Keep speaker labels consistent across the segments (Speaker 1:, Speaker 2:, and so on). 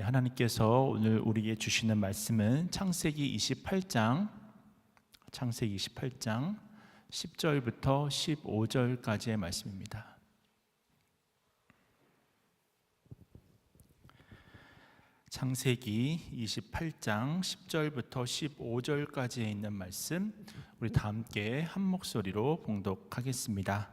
Speaker 1: 하나님께서 오늘 우리에게 주시는 말씀은 창세기 28장 10절부터 15절까지의 말씀입니다. 창세기 28장 10절부터 15절까지에 있는 말씀, 우리 다 함께 한 목소리로 봉독하겠습니다.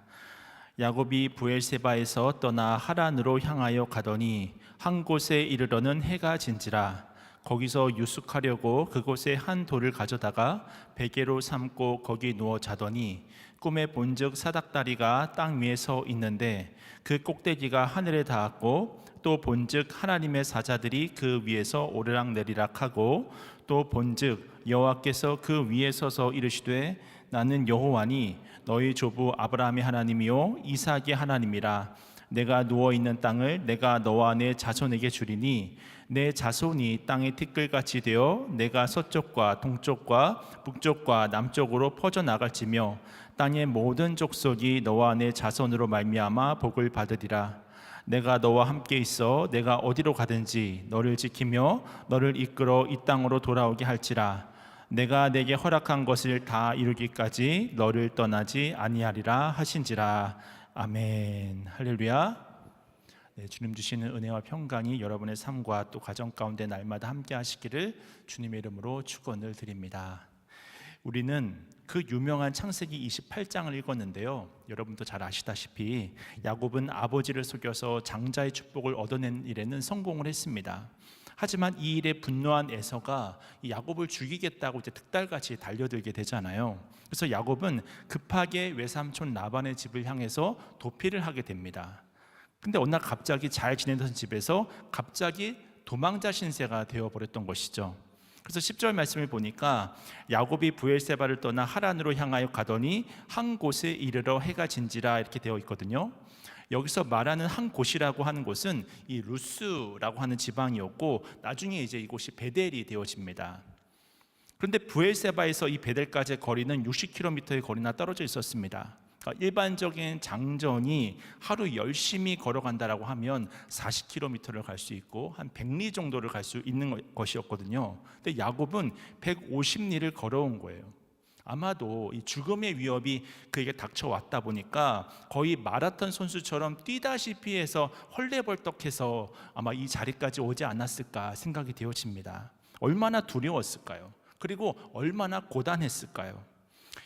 Speaker 1: 야곱이 브엘세바에서 떠나 하란으로 향하여 가더니 한 곳에 이르러는 해가 진지라. 거기서 유숙하려고 그곳에 한 돌을 가져다가 베개로 삼고 거기 누워 자더니 꿈에 본즉 사닥다리가 땅 위에 서 있는데 그 꼭대기가 하늘에 닿았고, 또 본즉 하나님의 사자들이 그 위에서 오르락내리락하고, 또 본즉 여호와께서 그 위에 서서 이르시되 나는 여호와니 너희 조부 아브라함의 하나님이요 이삭의 하나님이라. 내가 누워있는 땅을 내가 너와 내 자손에게 주리니 내 자손이 땅의 티끌같이 되어 내가 서쪽과 동쪽과 북쪽과 남쪽으로 퍼져나갈지며 땅의 모든 족속이 너와 내 자손으로 말미암아 복을 받으리라. 내가 너와 함께 있어 내가 어디로 가든지 너를 지키며 너를 이끌어 이 땅으로 돌아오게 할지라. 내가 내게 허락한 것을 다 이루기까지 너를 떠나지 아니하리라 하신지라. 아멘. 할렐루야. 주님 주시는 은혜와 평강이 여러분의 삶과 또 가정 가운데 날마다 함께 하시기를 주님의 이름으로 축원을 드립니다. 우리는 그 유명한 창세기 28장을 읽었는데요, 여러분도 잘 아시다시피 야곱은 아버지를 속여서 장자의 축복을 얻어낸 일에는 성공을 했습니다. 하지만 이 일에 분노한 에서가 야곱을 죽이겠다고 이제 득달같이 달려들게 되잖아요. 그래서 야곱은 급하게 외삼촌 라반의 집을 향해서 도피를 하게 됩니다. 근데 어느 날 갑자기 잘 지내던 집에서 갑자기 도망자 신세가 되어버렸던 것이죠. 그래서 10절 말씀을 보니까 야곱이 브엘세바를 떠나 하란으로 향하여 가더니 한 곳에 이르러 해가 진지라 이렇게 되어 있거든요. 여기서 말하는 한 곳이라고 하는 곳은 이 루스라고 하는 지방이었고, 나중에 이제 이곳이 베델이 되어집니다. 그런데 브엘세바에서 이 베델까지의 거리는 60km의 거리나 떨어져 있었습니다. 그러니까 일반적인 장정이 하루 열심히 걸어간다라고 하면 40km를 갈 수 있고 한 100리 정도를 갈 수 있는 것이었거든요. 근데 야곱은 150리를 걸어온 거예요. 아마도 이 죽음의 위협이 그에게 닥쳐왔다 보니까 거의 마라톤 선수처럼 뛰다시피 해서 헐레벌떡해서 아마 이 자리까지 오지 않았을까 생각이 되어집니다. 얼마나 두려웠을까요? 그리고 얼마나 고단했을까요?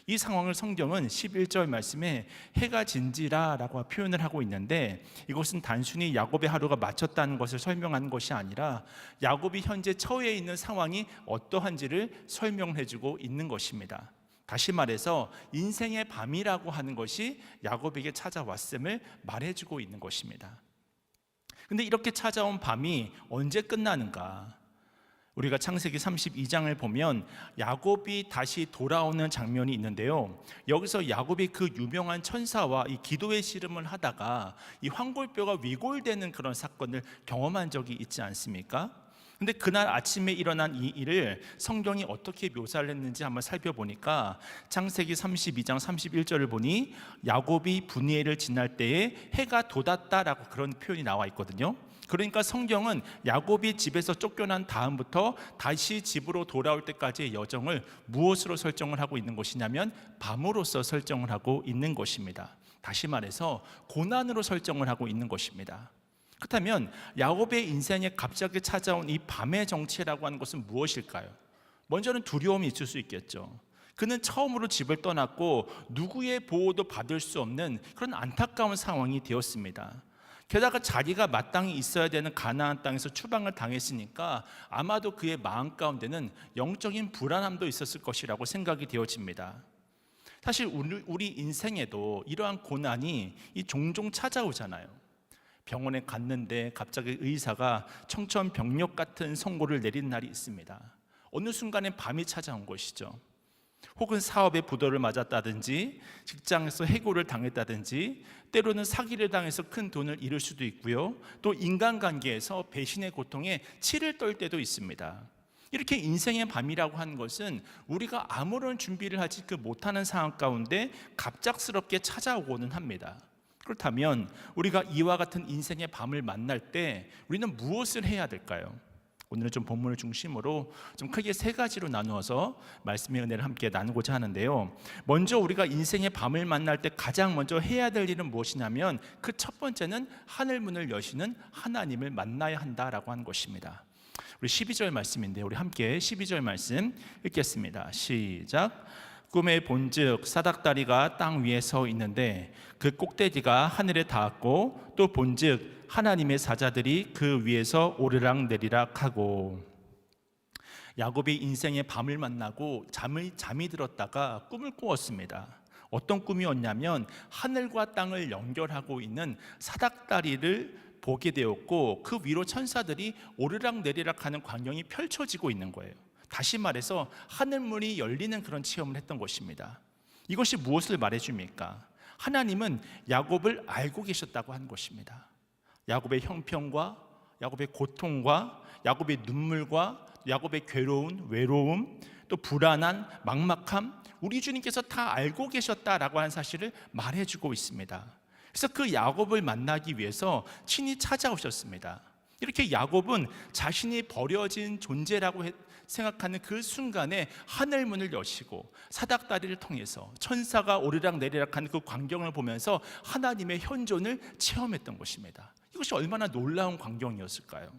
Speaker 1: 이 상황을 성경은 11절 말씀에 해가 진지라 라고 표현을 하고 있는데, 이것은 단순히 야곱의 하루가 마쳤다는 것을 설명하는 것이 아니라 야곱이 현재 처해 있는 상황이 어떠한지를 설명해 주고 있는 것입니다. 다시 말해서 인생의 밤이라고 하는 것이 야곱에게 찾아왔음을 말해주고 있는 것입니다. 그런데 이렇게 찾아온 밤이 언제 끝나는가? 우리가 창세기 32장을 보면 야곱이 다시 돌아오는 장면이 있는데요, 여기서 야곱이 그 유명한 천사와 이 기도의 씨름을 하다가 이 황골뼈가 위골되는 그런 사건을 경험한 적이 있지 않습니까? 근데 그날 아침에 일어난 이 일을 성경이 어떻게 묘사를 했는지 한번 살펴보니까 창세기 32장 31절을 보니 야곱이 분이엘을 지날 때에 해가 돋았다라고 그런 표현이 나와 있거든요. 그러니까 성경은 야곱이 집에서 쫓겨난 다음부터 다시 집으로 돌아올 때까지의 여정을 무엇으로 설정을 하고 있는 것이냐면 밤으로서 설정을 하고 있는 것입니다. 다시 말해서 고난으로 설정을 하고 있는 것입니다. 그렇다면 야곱의 인생에 갑자기 찾아온 이 밤의 정체라고 하는 것은 무엇일까요? 먼저는 두려움이 있을 수 있겠죠. 그는 처음으로 집을 떠났고 누구의 보호도 받을 수 없는 그런 안타까운 상황이 되었습니다. 게다가 자기가 마땅히 있어야 되는 가나안 땅에서 추방을 당했으니까 아마도 그의 마음 가운데는 영적인 불안함도 있었을 것이라고 생각이 되어집니다. 사실 우리 인생에도 이러한 고난이 종종 찾아오잖아요. 병원에 갔는데 갑자기 의사가 청천벽력 같은 선고를 내린 날이 있습니다. 어느 순간에 밤이 찾아온 것이죠. 혹은 사업에 부도를 맞았다든지 직장에서 해고를 당했다든지 때로는 사기를 당해서 큰 돈을 잃을 수도 있고요, 또 인간관계에서 배신의 고통에 치를 떨 때도 있습니다. 이렇게 인생의 밤이라고 하는 것은 우리가 아무런 준비를 하지 못하는 상황 가운데 갑작스럽게 찾아오고는 합니다. 그렇다면 우리가 이와 같은 인생의 밤을 만날 때 우리는 무엇을 해야 될까요? 오늘은 좀 본문을 중심으로 좀 크게 세 가지로 나누어서 말씀의 은혜를 함께 나누고자 하는데요. 먼저 우리가 인생의 밤을 만날 때 가장 먼저 해야 될 일은 무엇이냐면 그 첫 번째는 하늘 문을 여시는 하나님을 만나야 한다라고 하는 것입니다. 우리 12절 말씀인데요. 우리 함께 12절 말씀 읽겠습니다. 시작. 꿈에 본즉 사닥다리가 땅 위에 서 있는데 그 꼭대기가 하늘에 닿았고 또 본즉 하나님의 사자들이 그 위에서 오르락 내리락 하고. 야곱이 인생의 밤을 만나고 잠이 들었다가 꿈을 꾸었습니다. 어떤 꿈이었냐면 하늘과 땅을 연결하고 있는 사닥다리를 보게 되었고 그 위로 천사들이 오르락 내리락 하는 광경이 펼쳐지고 있는 거예요. 다시 말해서 하늘문이 열리는 그런 체험을 했던 것입니다. 이것이 무엇을 말해줍니까? 하나님은 야곱을 알고 계셨다고 한 것입니다. 야곱의 형편과 야곱의 고통과 야곱의 눈물과 야곱의 괴로운 외로움, 또 불안한 막막함, 우리 주님께서 다 알고 계셨다라고 하는 사실을 말해주고 있습니다. 그래서 그 야곱을 만나기 위해서 친히 찾아오셨습니다. 이렇게 야곱은 자신이 버려진 존재라고 생각하는 그 순간에 하늘문을 여시고 사닥다리를 통해서 천사가 오르락 내리락 하는 그 광경을 보면서 하나님의 현존을 체험했던 것입니다. 이것이 얼마나 놀라운 광경이었을까요?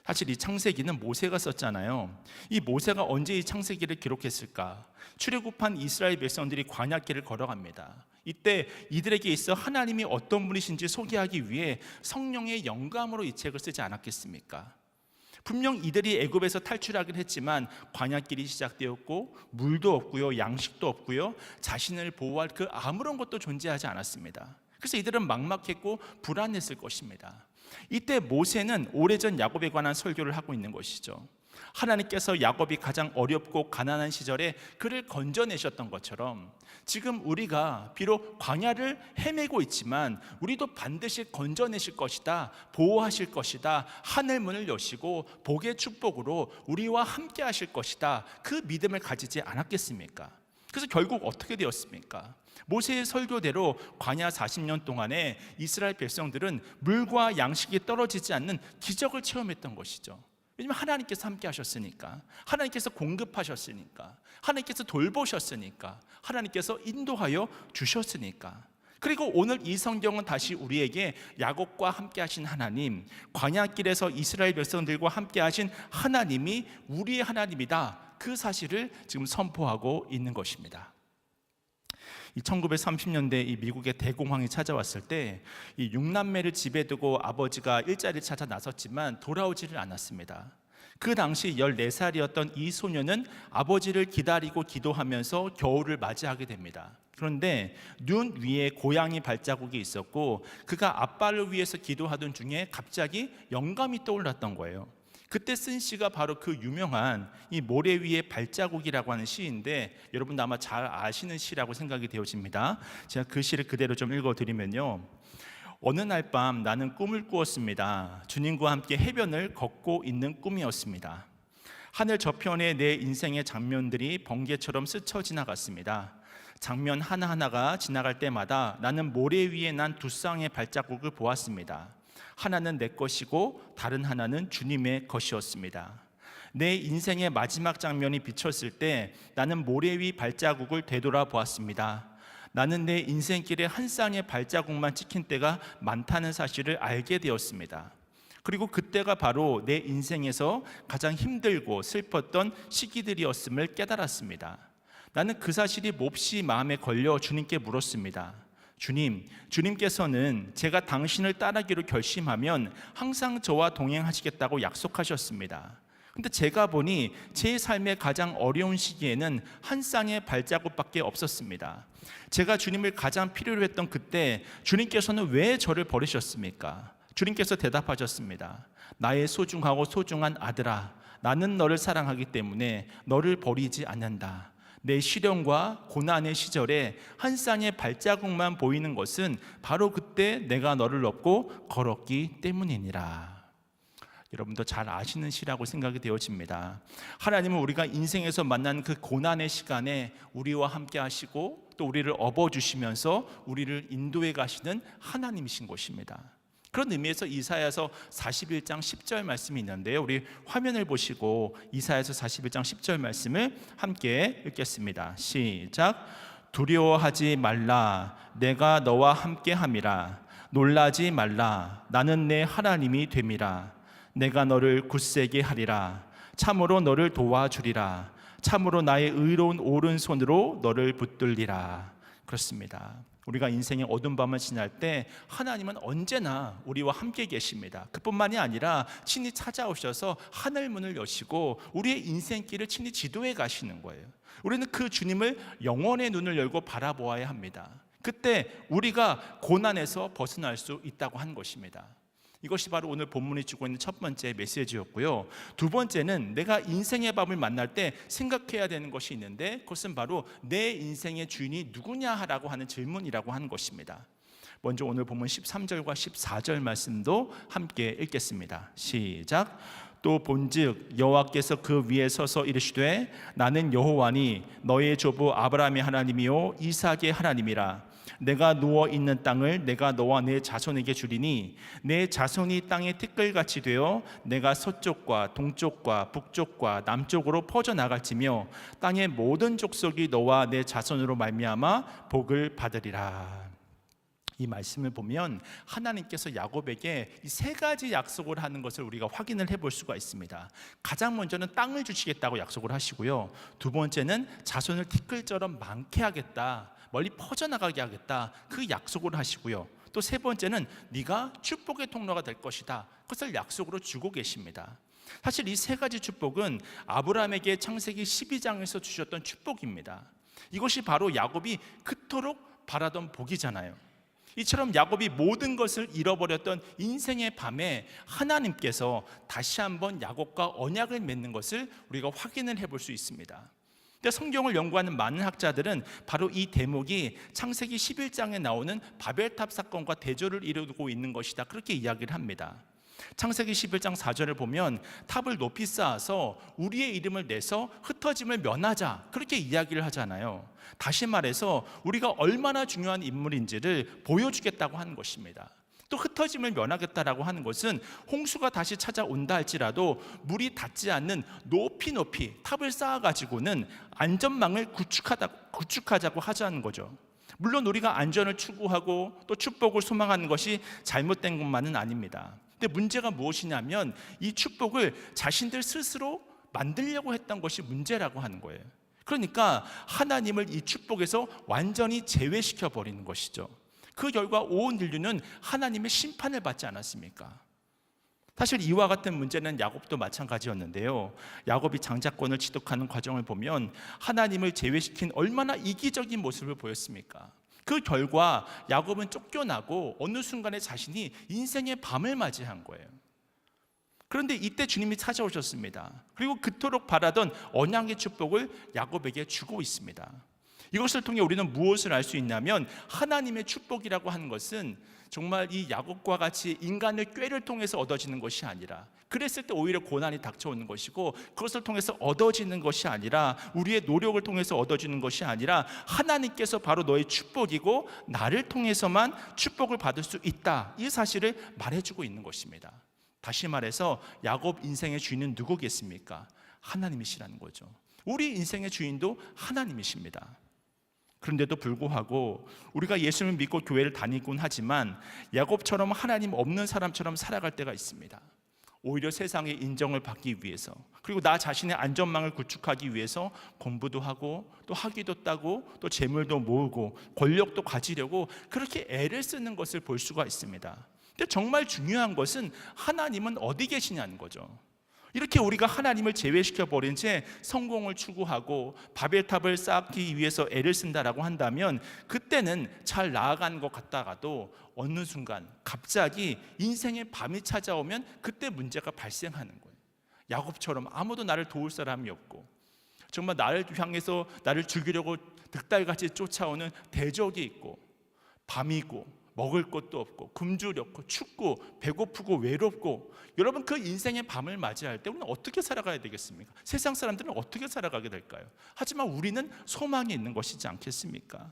Speaker 1: 사실 이 창세기는 모세가 썼잖아요. 이 모세가 언제 이 창세기를 기록했을까? 출애굽한 이스라엘 백성들이 광야길을 걸어갑니다. 이때 이들에게 있어 하나님이 어떤 분이신지 소개하기 위해 성령의 영감으로 이 책을 쓰지 않았겠습니까? 분명 이들이 애굽에서 탈출하긴 했지만 광야길이 시작되었고 물도 없고요, 양식도 없고요, 자신을 보호할 그 아무런 것도 존재하지 않았습니다. 그래서 이들은 막막했고 불안했을 것입니다. 이때 모세는 오래전 야곱에 관한 설교를 하고 있는 것이죠. 하나님께서 야곱이 가장 어렵고 가난한 시절에 그를 건져내셨던 것처럼 지금 우리가 비록 광야를 헤매고 있지만 우리도 반드시 건져내실 것이다, 보호하실 것이다, 하늘문을 여시고 복의 축복으로 우리와 함께 하실 것이다, 그 믿음을 가지지 않았겠습니까? 그래서 결국 어떻게 되었습니까? 모세의 설교대로 광야 40년 동안에 이스라엘 백성들은 물과 양식이 떨어지지 않는 기적을 체험했던 것이죠. 왜냐하면 하나님께서 함께 하셨으니까, 하나님께서 공급하셨으니까, 하나님께서 돌보셨으니까, 하나님께서 인도하여 주셨으니까. 그리고 오늘 이 성경은 다시 우리에게 야곱과 함께 하신 하나님, 광야길에서 이스라엘 백성들과 함께 하신 하나님이 우리의 하나님이다, 그 사실을 지금 선포하고 있는 것입니다. 1930년대 이 미국의 대공황이 찾아왔을 때 이 6남매를 집에 두고 아버지가 일자리를 찾아 나섰지만 돌아오지를 않았습니다. 그 당시 14살이었던 이 소녀는 아버지를 기다리고 기도하면서 겨울을 맞이하게 됩니다. 그런데 눈 위에 고양이 발자국이 있었고 그가 아빠를 위해서 기도하던 중에 갑자기 영감이 떠올랐던 거예요. 그때 쓴 시가 바로 그 유명한 이 모래 위의 발자국이라고 하는 시인데 여러분 아마 잘 아시는 시라고 생각이 되어집니다. 제가 그 시를 그대로 좀 읽어드리면요. 어느 날 밤 나는 꿈을 꾸었습니다. 주님과 함께 해변을 걷고 있는 꿈이었습니다. 하늘 저편에 내 인생의 장면들이 번개처럼 스쳐 지나갔습니다. 장면 하나하나가 지나갈 때마다 나는 모래 위에 난 두 쌍의 발자국을 보았습니다. 하나는 내 것이고 다른 하나는 주님의 것이었습니다. 내 인생의 마지막 장면이 비쳤을 때 나는 모래 위 발자국을 되돌아 보았습니다. 나는 내 인생길에 한 쌍의 발자국만 찍힌 때가 많다는 사실을 알게 되었습니다. 그리고 그때가 바로 내 인생에서 가장 힘들고 슬펐던 시기들이었음을 깨달았습니다. 나는 그 사실이 몹시 마음에 걸려 주님께 물었습니다. 주님께서는 제가 당신을 따르기로 결심하면 항상 저와 동행하시겠다고 약속하셨습니다. 근데 제가 보니 제 삶의 가장 어려운 시기에는 한 쌍의 발자국밖에 없었습니다. 제가 주님을 가장 필요로 했던 그때 주님께서는 왜 저를 버리셨습니까? 주님께서 대답하셨습니다. 나의 소중하고 소중한 아들아, 나는 너를 사랑하기 때문에 너를 버리지 않는다. 내 시련과 고난의 시절에 한 쌍의 발자국만 보이는 것은 바로 그때 내가 너를 업고 걸었기 때문이니라. 여러분도 잘 아시는 시라고 생각이 되어집니다. 하나님은 우리가 인생에서 만난 그 고난의 시간에 우리와 함께 하시고 또 우리를 업어주시면서 우리를 인도해 가시는 하나님이신 것입니다. 그런 의미에서 이사야서 41장 10절 말씀이 있는데요, 우리 화면을 보시고 이사야서 41장 10절 말씀을 함께 읽겠습니다. 시작. 두려워하지 말라, 내가 너와 함께함이라. 놀라지 말라, 나는 내 하나님이 됨이라. 내가 너를 굳세게 하리라. 참으로 너를 도와주리라. 참으로 나의 의로운 오른손으로 너를 붙들리라. 그렇습니다. 우리가 인생의 어두운 밤을 지날 때 하나님은 언제나 우리와 함께 계십니다. 그뿐만이 아니라 친히 찾아오셔서 하늘 문을 여시고 우리의 인생길을 친히 지도해 가시는 거예요. 우리는 그 주님을 영혼의 눈을 열고 바라보아야 합니다. 그때 우리가 고난에서 벗어날 수 있다고 한 것입니다. 이것이 바로 오늘 본문이 주고 있는 첫 번째 메시지였고요. 두 번째는 내가 인생의 밤을 만날 때 생각해야 되는 것이 있는데, 그것은 바로 내 인생의 주인이 누구냐라고 하는 질문이라고 하는 것입니다. 먼저 오늘 본문 13절과 14절 말씀도 함께 읽겠습니다. 시작. 또 본즉 여호와께서 그 위에 서서 이르시되 나는 여호와니 너의 조부 아브라함의 하나님이요 이삭의 하나님이라. 내가 누워 있는 땅을 내가 너와 내 자손에게 주리니 내 자손이 땅의 티끌같이 되어 내가 서쪽과 동쪽과 북쪽과 남쪽으로 퍼져나갈지며 땅의 모든 족속이 너와 내 자손으로 말미암아 복을 받으리라. 이 말씀을 보면 하나님께서 야곱에게 이 세 가지 약속을 하는 것을 우리가 확인을 해볼 수가 있습니다. 가장 먼저는 땅을 주시겠다고 약속을 하시고요, 두 번째는 자손을 티끌처럼 많게 하겠다, 멀리 퍼져나가게 하겠다, 그 약속을 하시고요, 또 세 번째는 네가 축복의 통로가 될 것이다, 그것을 약속으로 주고 계십니다. 사실 이 세 가지 축복은 아브라함에게 창세기 12장에서 주셨던 축복입니다. 이것이 바로 야곱이 그토록 바라던 복이잖아요. 이처럼 야곱이 모든 것을 잃어버렸던 인생의 밤에 하나님께서 다시 한번 야곱과 언약을 맺는 것을 우리가 확인을 해볼 수 있습니다. 근데 성경을 연구하는 많은 학자들은 바로 이 대목이 창세기 11장에 나오는 바벨탑 사건과 대조를 이루고 있는 것이다, 그렇게 이야기를 합니다. 창세기 11장 4절을 보면 탑을 높이 쌓아서 우리의 이름을 내서 흩어짐을 면하자, 그렇게 이야기를 하잖아요. 다시 말해서 우리가 얼마나 중요한 인물인지를 보여주겠다고 하는 것입니다. 또 흩어짐을 면하겠다라고 하는 것은 홍수가 다시 찾아온다 할지라도 물이 닿지 않는 높이 탑을 쌓아가지고는 안전망을 구축하자고 하자는 거죠. 물론 우리가 안전을 추구하고 또 축복을 소망하는 것이 잘못된 것만은 아닙니다. 근데 문제가 무엇이냐면 이 축복을 자신들 스스로 만들려고 했던 것이 문제라고 하는 거예요. 그러니까 하나님을 이 축복에서 완전히 제외시켜 버리는 것이죠. 그 결과 온 인류는 하나님의 심판을 받지 않았습니까? 사실 이와 같은 문제는 야곱도 마찬가지였는데요, 야곱이 장자권을 취득하는 과정을 보면 하나님을 제외시킨 얼마나 이기적인 모습을 보였습니까? 그 결과 야곱은 쫓겨나고 어느 순간에 자신이 인생의 밤을 맞이한 거예요. 그런데 이때 주님이 찾아오셨습니다. 그리고 그토록 바라던 언약의 축복을 야곱에게 주고 있습니다. 이것을 통해 우리는 무엇을 알 수 있냐면 하나님의 축복이라고 하는 것은 정말 이 야곱과 같이 인간의 꾀를 통해서 얻어지는 것이 아니라, 그랬을 때 오히려 고난이 닥쳐오는 것이고, 그것을 통해서 얻어지는 것이 아니라, 우리의 노력을 통해서 얻어지는 것이 아니라 하나님께서 바로 너의 축복이고 나를 통해서만 축복을 받을 수 있다, 이 사실을 말해주고 있는 것입니다. 다시 말해서 야곱 인생의 주인은 누구겠습니까? 하나님이시라는 거죠. 우리 인생의 주인도 하나님이십니다. 그런데도 불구하고 우리가 예수님을 믿고 교회를 다니곤 하지만 야곱처럼 하나님 없는 사람처럼 살아갈 때가 있습니다. 오히려 세상의 인정을 받기 위해서, 그리고 나 자신의 안전망을 구축하기 위해서 공부도 하고 또 학위도 따고 또 재물도 모으고 권력도 가지려고 그렇게 애를 쓰는 것을 볼 수가 있습니다. 근데 정말 중요한 것은 하나님은 어디 계시냐는 거죠. 이렇게 우리가 하나님을 제외시켜 버린 채 성공을 추구하고 바벨탑을 쌓기 위해서 애를 쓴다라고 한다면 그때는 잘 나아가는 것 같다가도 어느 순간 갑자기 인생의 밤이 찾아오면 그때 문제가 발생하는 거예요. 야곱처럼 아무도 나를 도울 사람이 없고 정말 나를 향해서 나를 죽이려고 득달같이 쫓아오는 대적이 있고, 밤이고 먹을 것도 없고 굶주렸고 춥고 배고프고 외롭고, 여러분 그 인생의 밤을 맞이할 때 우리는 어떻게 살아가야 되겠습니까? 세상 사람들은 어떻게 살아가게 될까요? 하지만 우리는 소망이 있는 것이지 않겠습니까?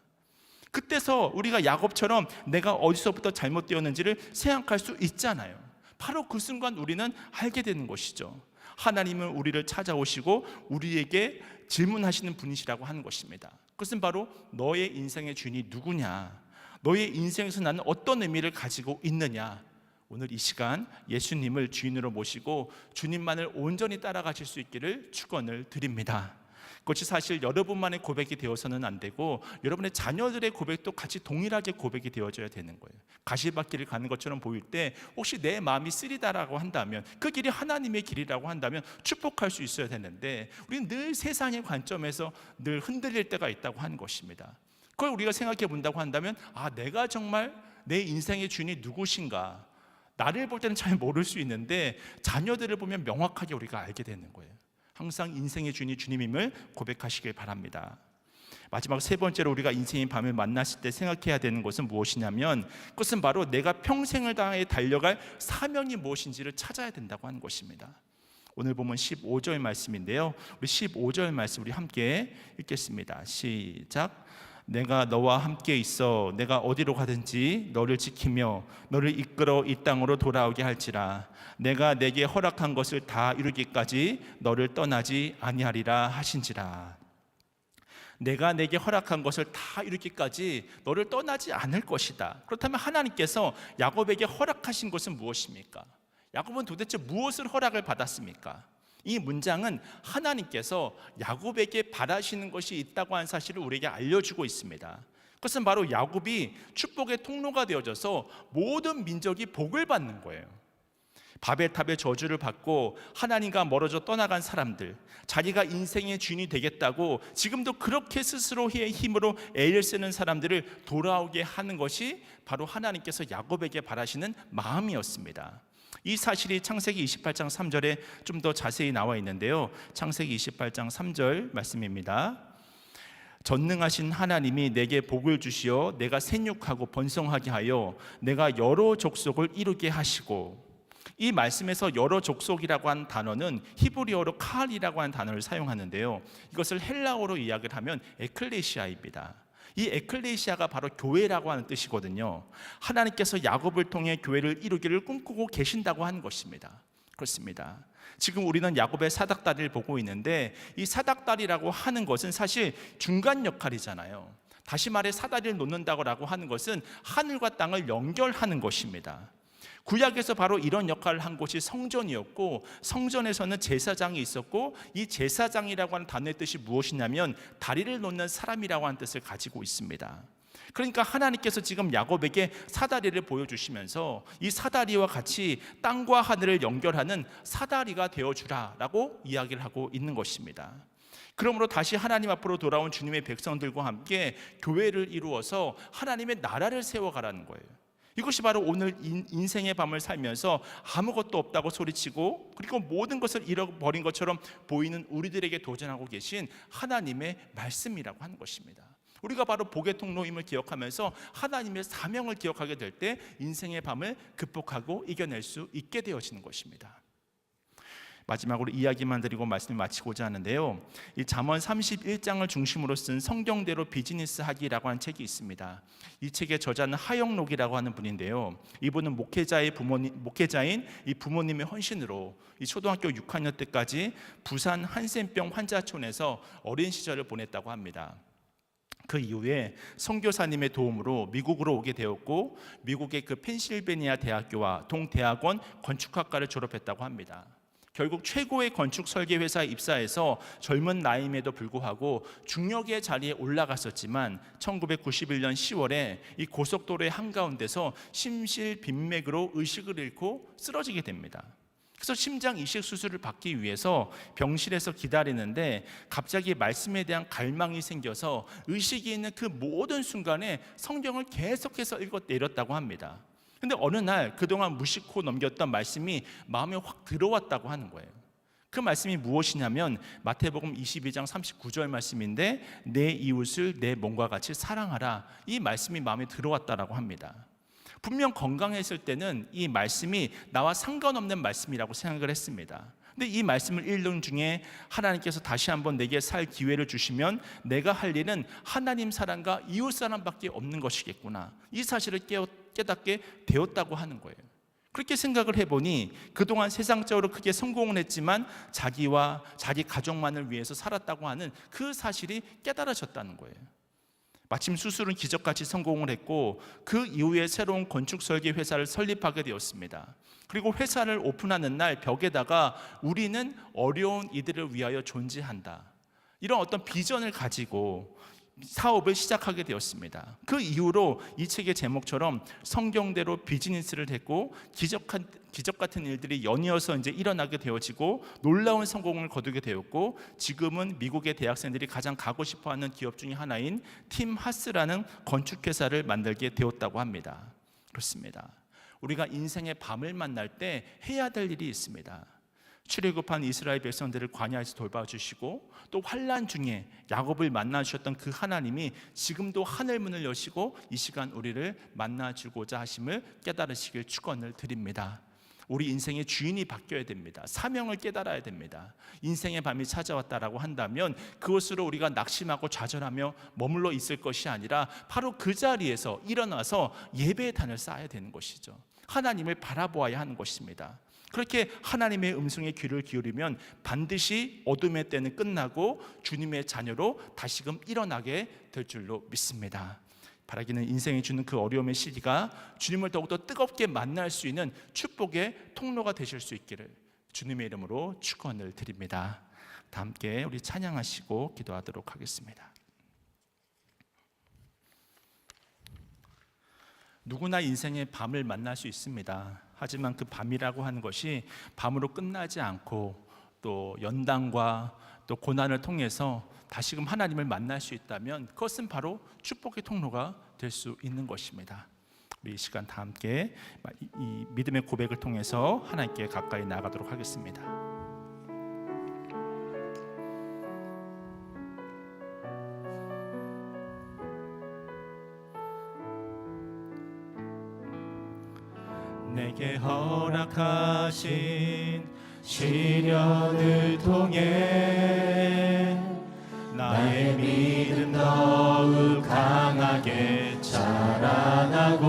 Speaker 1: 그때서 우리가 야곱처럼 내가 어디서부터 잘못되었는지를 생각할 수 있잖아요. 바로 그 순간 우리는 알게 되는 것이죠. 하나님은 우리를 찾아오시고 우리에게 질문하시는 분이시라고 하는 것입니다. 그것은 바로 너의 인생의 주인이 누구냐, 너의 인생에서 나는 어떤 의미를 가지고 있느냐. 오늘 이 시간 예수님을 주인으로 모시고 주님만을 온전히 따라가실 수 있기를 축원을 드립니다. 그것이 사실 여러분만의 고백이 되어서는 안 되고 여러분의 자녀들의 고백도 같이 동일하게 고백이 되어져야 되는 거예요. 가시밭길을 가는 것처럼 보일 때 혹시 내 마음이 쓰리다라고 한다면, 그 길이 하나님의 길이라고 한다면 축복할 수 있어야 되는데, 우리는 늘 세상의 관점에서 늘 흔들릴 때가 있다고 하는 것입니다. 그걸 우리가 생각해 본다고 한다면, 내가 정말 내 인생의 주인이 누구신가, 나를 볼 때는 잘 모를 수 있는데 자녀들을 보면 명확하게 우리가 알게 되는 거예요. 항상 인생의 주인이 주님임을 고백하시길 바랍니다. 마지막 세 번째로 우리가 인생의 밤을 만났을 때 생각해야 되는 것은 무엇이냐면, 그것은 바로 내가 평생을 다해 달려갈 사명이 무엇인지를 찾아야 된다고 하는 것입니다. 오늘 보면 15절 말씀인데요, 우리 15절 말씀 우리 함께 읽겠습니다. 시작. 내가 너와 함께 있어 내가 어디로 가든지 너를 지키며 너를 이끌어 이 땅으로 돌아오게 할지라. 내가 내게 허락한 것을 다 이루기까지 너를 떠나지 아니하리라 하신지라. 내가 내게 허락한 것을 다 이루기까지 너를 떠나지 않을 것이다. 그렇다면 하나님께서 야곱에게 허락하신 것은 무엇입니까? 야곱은 도대체 무엇을 허락을 받았습니까? 이 문장은 하나님께서 야곱에게 바라시는 것이 있다고 하는 사실을 우리에게 알려주고 있습니다. 그것은 바로 야곱이 축복의 통로가 되어져서 모든 민족이 복을 받는 거예요. 바벨탑의 저주를 받고 하나님과 멀어져 떠나간 사람들, 자기가 인생의 주인이 되겠다고 지금도 그렇게 스스로의 힘으로 애를 쓰는 사람들을 돌아오게 하는 것이 바로 하나님께서 야곱에게 바라시는 마음이었습니다. 이 사실이 창세기 28장 3절에 좀 더 자세히 나와 있는데요, 창세기 28장 3절 말씀입니다. 전능하신 하나님이 내게 복을 주시어 내가 생육하고 번성하게 하여 내가 여러 족속을 이루게 하시고, 이 말씀에서 여러 족속이라고 하는 단어는 히브리어로 카알이라고 하는 단어를 사용하는데요, 이것을 헬라어로 이야기를 하면 에클레시아입니다. 이 에클레시아가 바로 교회라고 하는 뜻이거든요. 하나님께서 야곱을 통해 교회를 이루기를 꿈꾸고 계신다고 하는 것입니다. 그렇습니다. 지금 우리는 야곱의 사닥다리를 보고 있는데, 이 사닥다리라고 하는 것은 사실 중간 역할이잖아요. 다시 말해 사다리를 놓는다고 하는 것은 하늘과 땅을 연결하는 것입니다. 구약에서 바로 이런 역할을 한 곳이 성전이었고, 성전에서는 제사장이 있었고, 이 제사장이라고 하는 단어의 뜻이 무엇이냐면 다리를 놓는 사람이라고 하는 뜻을 가지고 있습니다. 그러니까 하나님께서 지금 야곱에게 사다리를 보여주시면서 이 사다리와 같이 땅과 하늘을 연결하는 사다리가 되어주라라고 이야기를 하고 있는 것입니다. 그러므로 다시 하나님 앞으로 돌아온 주님의 백성들과 함께 교회를 이루어서 하나님의 나라를 세워가라는 거예요. 이것이 바로 오늘 인생의 밤을 살면서 아무것도 없다고 소리치고 그리고 모든 것을 잃어버린 것처럼 보이는 우리들에게 도전하고 계신 하나님의 말씀이라고 하는 것입니다. 우리가 바로 복의 통로임을 기억하면서 하나님의 사명을 기억하게 될 때 인생의 밤을 극복하고 이겨낼 수 있게 되어지는 것입니다. 마지막으로 이야기만 드리고 말씀을 마치고자 하는데요, 이 잠언 31장을 중심으로 쓴 성경대로 비즈니스 하기라고 하는 책이 있습니다. 이 책의 저자는 하영록이라고 하는 분인데요, 이분은 목회자인 이 부모님의 헌신으로 이 초등학교 6학년 때까지 부산 한센병 환자촌에서 어린 시절을 보냈다고 합니다. 그 이후에 선교사님의 도움으로 미국으로 오게 되었고, 미국의 그 펜실베니아 대학교와 동대학원 건축학과를 졸업했다고 합니다. 결국 최고의 건축 설계 회사에 입사해서 젊은 나이임에도 불구하고 중역의 자리에 올라갔었지만 1991년 10월에 이 고속도로의 한가운데서 심실빈맥으로 의식을 잃고 쓰러지게 됩니다. 그래서 심장 이식 수술을 받기 위해서 병실에서 기다리는데 갑자기 말씀에 대한 갈망이 생겨서 의식이 있는 그 모든 순간에 성경을 계속해서 읽어 내렸다고 합니다. 근데 어느 날 그동안 무심코 넘겼던 말씀이 마음에 확 들어왔다고 하는 거예요. 그 말씀이 무엇이냐면 마태복음 22장 39절 말씀인데, 내 이웃을 내 몸과 같이 사랑하라. 이 말씀이 마음에 들어왔다라고 합니다. 분명 건강했을 때는 이 말씀이 나와 상관없는 말씀이라고 생각을 했습니다. 근데 이 말씀을 읽는 중에 하나님께서 다시 한번 내게 살 기회를 주시면 내가 할 일은 하나님 사랑과 이웃 사랑밖에 없는 것이겠구나, 이 사실을 깨닫게 되었다고 하는 거예요. 그렇게 생각을 해보니 그동안 세상적으로 크게 성공을 했지만 자기와 자기 가족만을 위해서 살았다고 하는 그 사실이 깨달아졌다는 거예요. 마침 수술은 기적같이 성공을 했고 그 이후에 새로운 건축 설계 회사를 설립하게 되었습니다. 그리고 회사를 오픈하는 날 벽에다가 우리는 어려운 이들을 위하여 존재한다, 이런 어떤 비전을 가지고 사업을 시작하게 되었습니다. 그 이후로 이 책의 제목처럼 성경대로 비즈니스를 했고 기적 같은 일들이 연이어서 이제 일어나게 되어지고 놀라운 성공을 거두게 되었고 지금은 미국의 대학생들이 가장 가고 싶어하는 기업 중에 하나인 팀 하스라는 건축회사를 만들게 되었다고 합니다. 그렇습니다. 우리가 인생의 밤을 만날 때 해야 될 일이 있습니다. 출애굽한 이스라엘 백성들을 광야에서 돌봐주시고 또 환난 중에 야곱을 만나주셨던 그 하나님이 지금도 하늘문을 여시고 이 시간 우리를 만나주고자 하심을 깨달으시길 축원을 드립니다. 우리 인생의 주인이 바뀌어야 됩니다. 사명을 깨달아야 됩니다. 인생의 밤이 찾아왔다라고 한다면 그것으로 우리가 낙심하고 좌절하며 머물러 있을 것이 아니라 바로 그 자리에서 일어나서 예배의 단을 쌓아야 되는 것이죠. 하나님을 바라보아야 하는 것입니다. 그렇게 하나님의 음성에 귀를 기울이면 반드시 어둠의 때는 끝나고 주님의 자녀로 다시금 일어나게 될 줄로 믿습니다. 바라기는 인생이 주는 그 어려움의 시기가 주님을 더욱더 뜨겁게 만날 수 있는 축복의 통로가 되실 수 있기를 주님의 이름으로 축원을 드립니다. 다 함께 우리 찬양하시고 기도하도록 하겠습니다. 누구나 인생의 밤을 만날 수 있습니다. 하지만 그 밤이라고 하는 것이 밤으로 끝나지 않고 또 연단과 또 고난을 통해서 다시금 하나님을 만날 수 있다면 그것은 바로 축복의 통로가 될 수 있는 것입니다. 우리 이 시간 다 함께 이 믿음의 고백을 통해서 하나님께 가까이 나아가도록 하겠습니다. 내게 허락하신 시련을 통해 나의 믿음 더욱 강하게 자라나고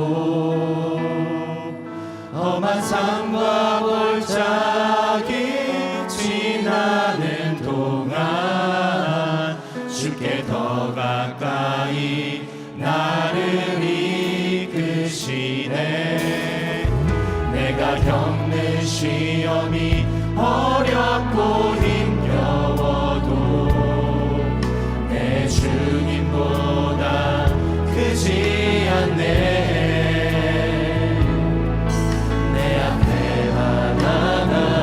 Speaker 1: 험한 삶과 골짜기 지나는 동안 주께 더 가까이 나를 이끄시네. 내가 겪는 시험이 어렵고 힘겨워도 내 주님보다 크지 않네. 내 앞에 하나가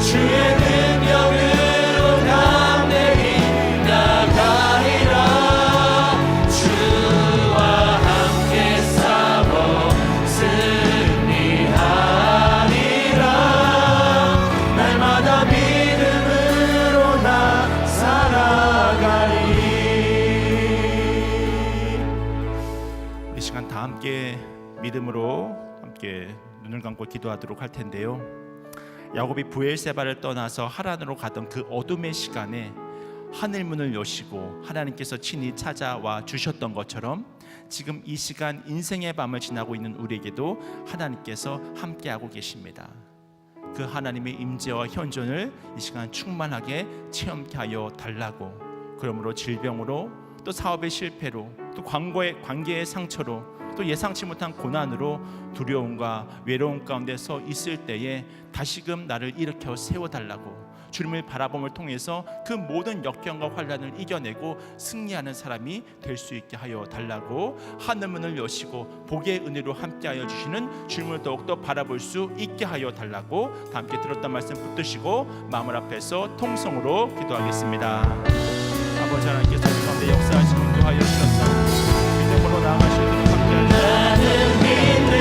Speaker 1: 주의 능력으로 담대히 나가리라. 주와 함께 싸워 승리하리라. 날마다 믿음으로 나 살아가리. 이 시간 다 함께 믿음으로 함께 눈을 감고 기도하도록 할 텐데요. 야곱이 브엘세바를 떠나서 하란으로 가던 그 어둠의 시간에 하늘 문을 여시고 하나님께서 친히 찾아와 주셨던 것처럼 지금 이 시간 인생의 밤을 지나고 있는 우리에게도 하나님께서 함께하고 계십니다. 그 하나님의 임재와 현존을 이 시간 충만하게 체험케 하여 달라고, 그러므로 질병으로 또 사업의 실패로 또 관계의 상처로 또 예상치 못한 고난으로 두려움과 외로움 가운데 서 있을 때에 다시금 나를 일으켜 세워달라고, 주님을 바라봄을 통해서 그 모든 역경과 환난을 이겨내고 승리하는 사람이 될 수 있게 하여 달라고, 하늘문을 여시고 복의 은혜로 함께하여 주시는 주님을 더욱더 바라볼 수 있게 하여 달라고 다 함께 들었던 말씀 붙드시고 마음을 앞에서 통성으로 기도하겠습니다. 아버지 하나님께서 우리 가운데 역사하시고 인도하여 주셔서 믿음으로 나아가시도록 함께하여 주시옵소서.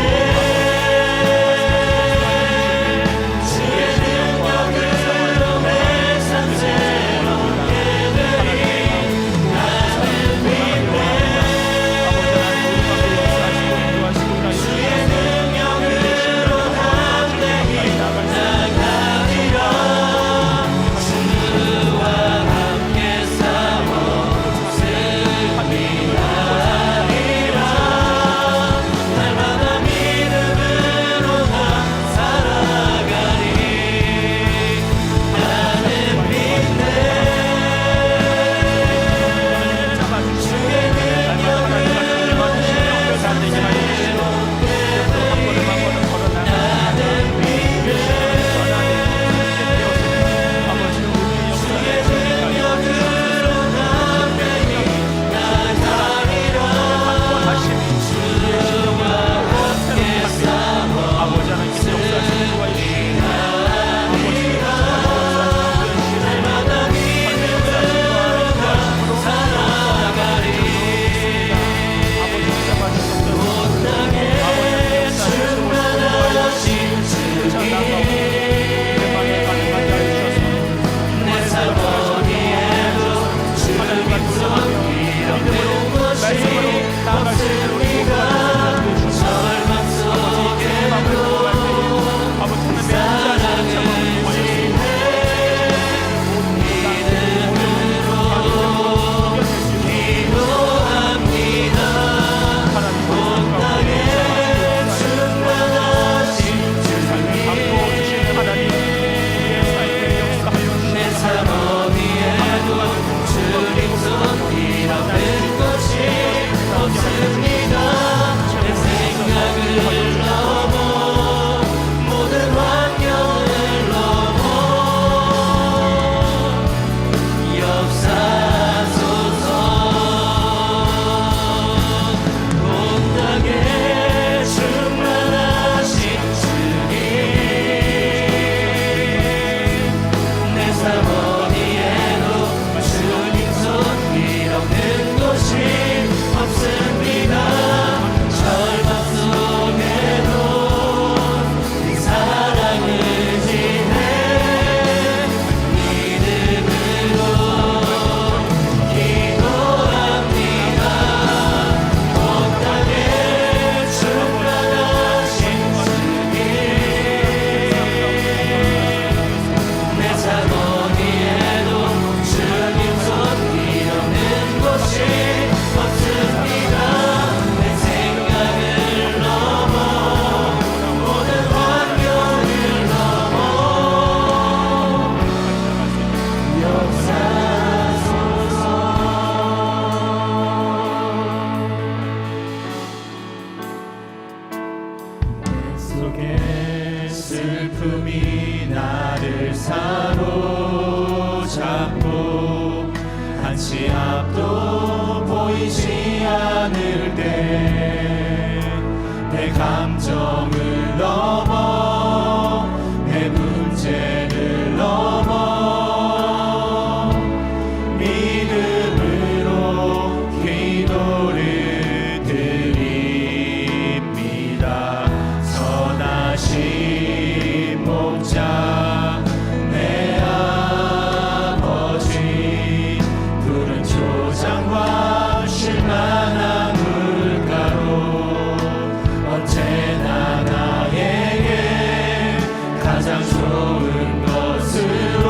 Speaker 1: 좋은 것으로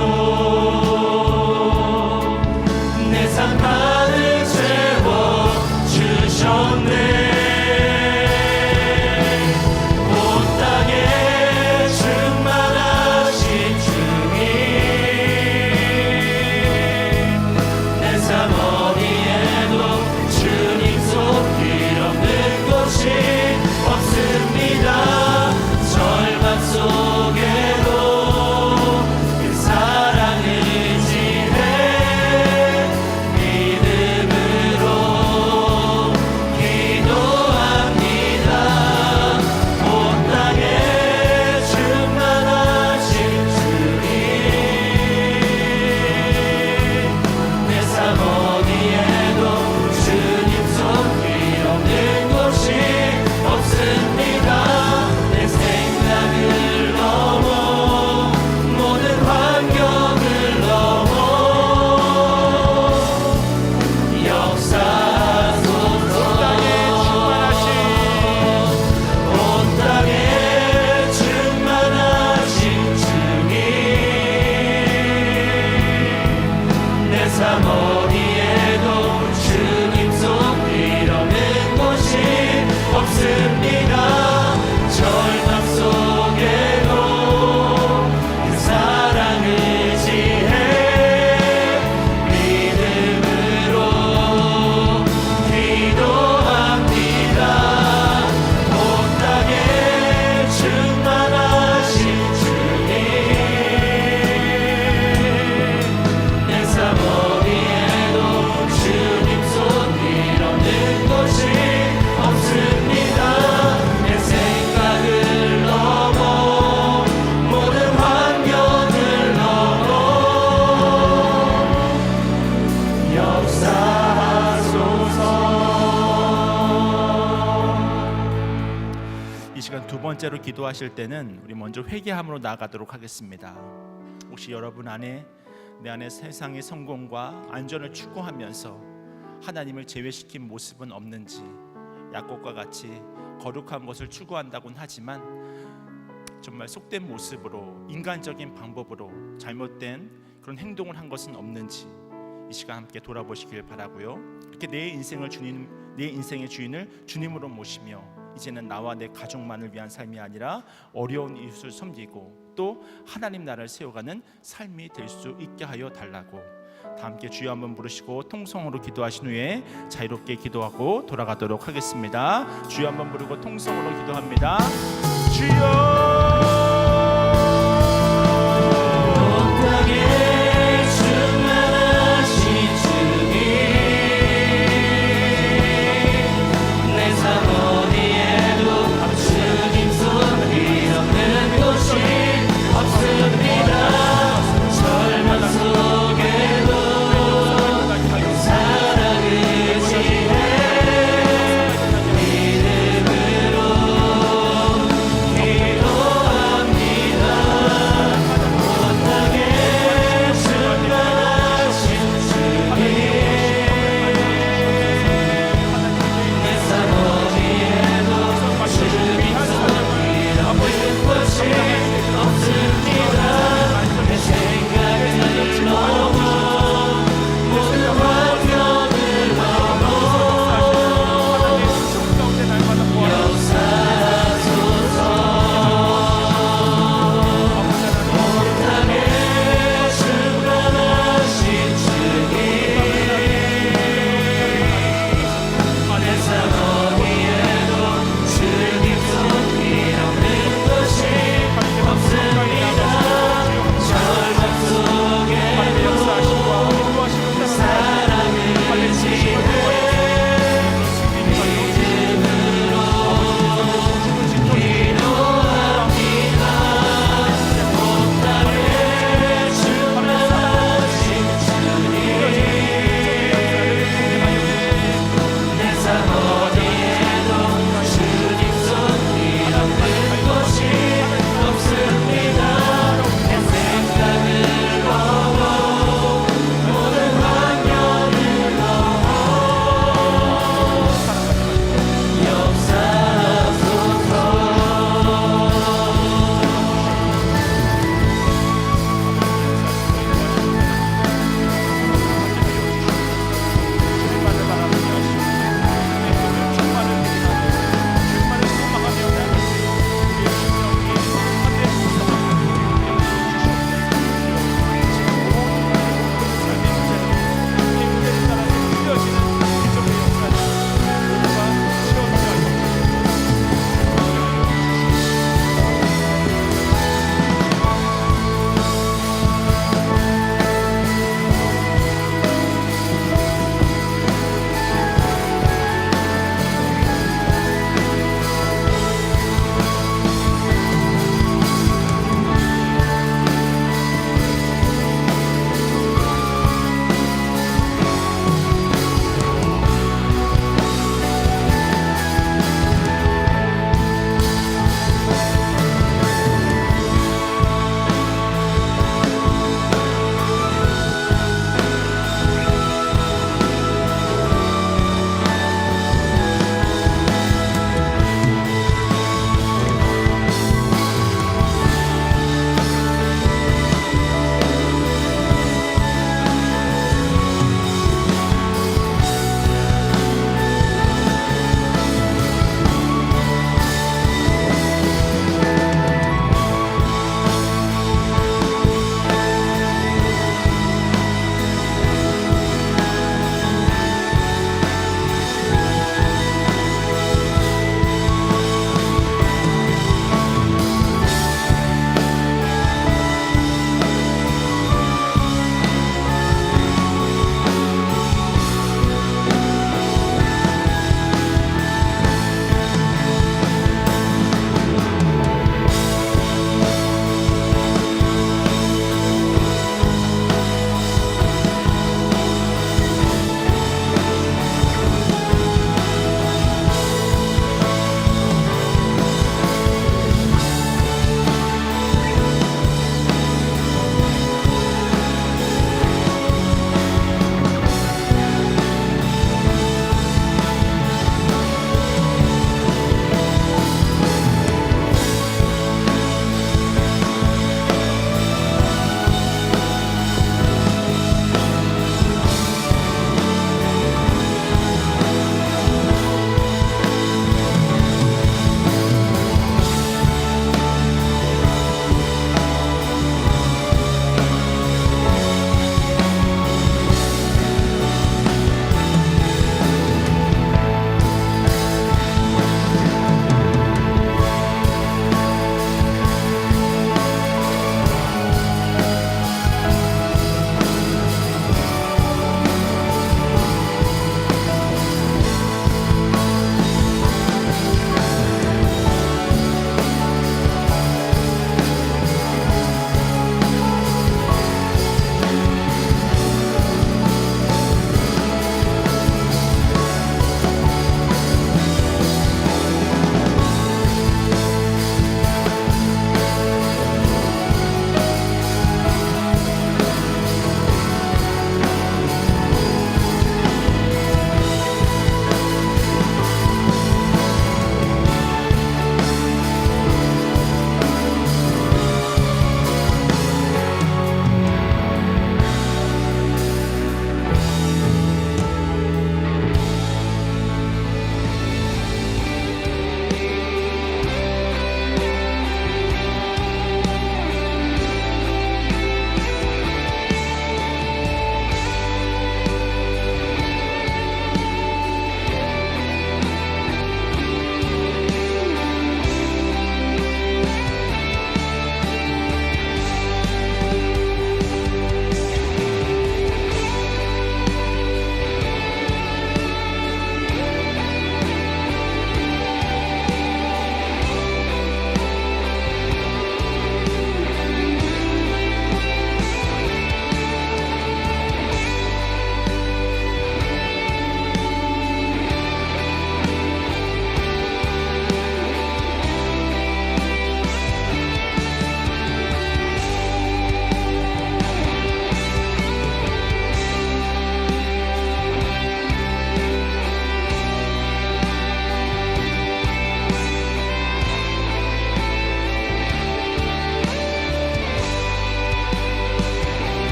Speaker 1: 내 산만을 채워 주셨네. 두 번째로 기도하실 때는 우리 먼저 회개함으로 나아가도록 하겠습니다. 혹시 여러분 안에 내 안에 세상의 성공과 안전을 추구하면서 하나님을 제외시킨 모습은 없는지, 야곱과 같이 거룩한 것을 추구한다고는 하지만 정말 속된 모습으로 인간적인 방법으로 잘못된 그런 행동을 한 것은 없는지 이 시간 함께 돌아보시길 바라고요. 이렇게 내 인생의 주인을 주님으로 모시며 이제는 나와 내 가족만을 위한 삶이 아니라 어려운 이웃을 섬기고 또 하나님 나라를 세워가는 삶이 될 수 있게 하여 달라고 다 함께 주여 한번 부르시고 통성으로 기도하신 후에 자유롭게 기도하고 돌아가도록 하겠습니다. 주여 한번 부르고 통성으로 기도합니다. 주여